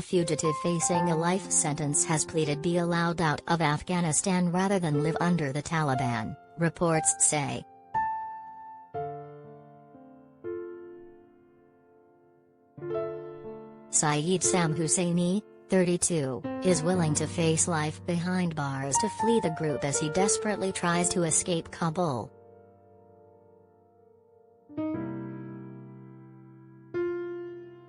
A fugitive facing a life sentence has pleaded be allowed out of Afghanistan rather than live under the Taliban, reports say. Saied Sam Hussaini, 32, is willing to face life behind bars to flee the group as he desperately tries to escape Kabul.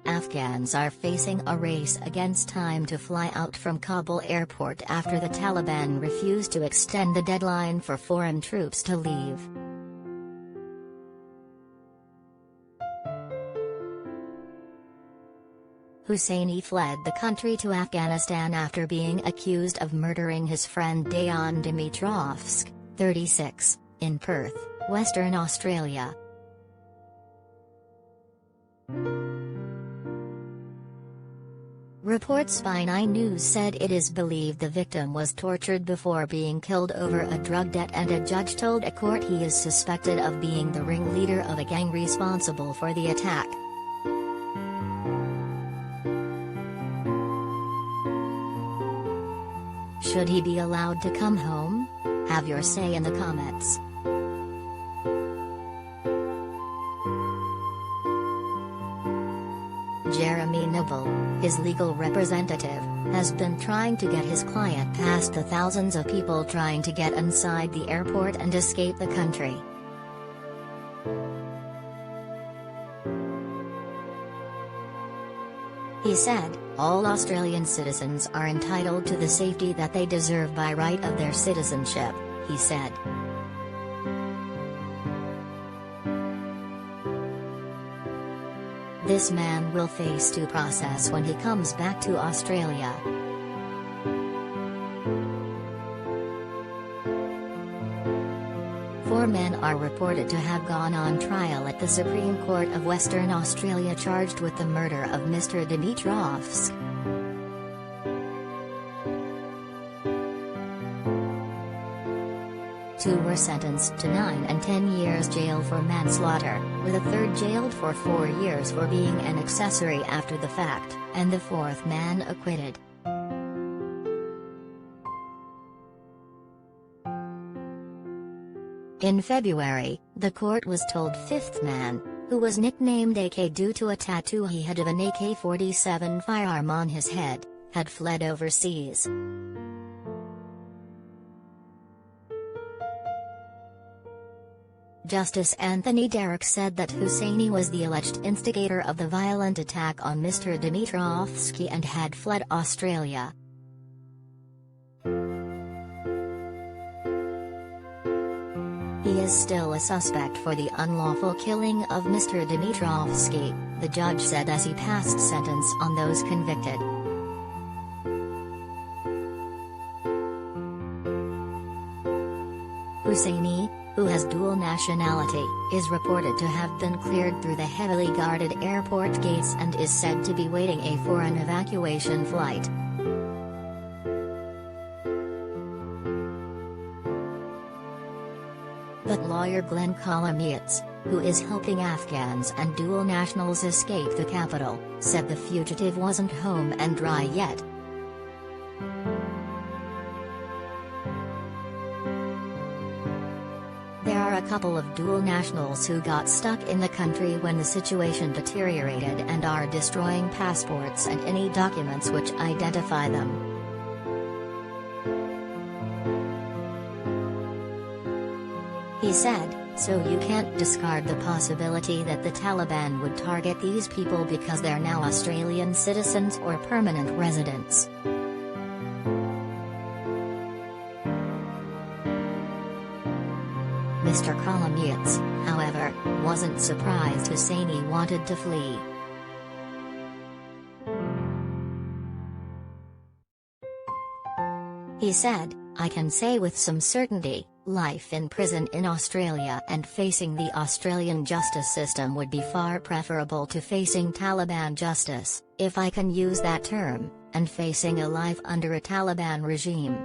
Afghans are facing a race against time to fly out from Kabul airport after the Taliban refused to extend the deadline for foreign troops to leave. Hussaini fled the country to Afghanistan after being accused of murdering his friend Dejan Dimitrovsk, 36, in Perth, Western Australia. Reports by 9 News said it is believed the victim was tortured before being killed over a drug debt, and a judge told a court he is suspected of being the ringleader of a gang responsible for the attack. Should he be allowed to come home? Have your say in the comments. Jeremy Noble, his legal representative, has been trying to get his client past the thousands of people trying to get inside the airport and escape the country. He said, "All Australian citizens are entitled to the safety that they deserve by right of their citizenship," he said. This man will face due process when he comes back to Australia. Four men are reported to have gone on trial at the Supreme Court of Western Australia charged with the murder of Mr Dimitrovsk. Two were sentenced to 9 and 10 years jail for manslaughter, with a third jailed for 4 years for being an accessory after the fact, and the fourth man acquitted. In February, the court was told fifth man, who was nicknamed AK due to a tattoo he had of an AK-47 firearm on his head, had fled overseas. Justice Anthony Derrick said that Hussaini was the alleged instigator of the violent attack on Mr Dimitrovski and had fled Australia. He is still a suspect for the unlawful killing of Mr Dimitrovski, the judge said as he passed sentence on those convicted. Hussaini, who has dual nationality, is reported to have been cleared through the heavily guarded airport gates and is said to be waiting for an evacuation flight. But lawyer Glenn Kolomiets, who is helping Afghans and dual nationals escape the capital, said the fugitive wasn't home and dry yet. There are a couple of dual nationals who got stuck in the country when the situation deteriorated and are destroying passports and any documents which identify them. He said, "So you can't discard the possibility that the Taliban would target these people because they're now Australian citizens or permanent residents." Mr Kolomiets, however, wasn't surprised Hussaini wanted to flee. He said, "I can say with some certainty, life in prison in Australia and facing the Australian justice system would be far preferable to facing Taliban justice, if I can use that term, and facing a life under a Taliban regime."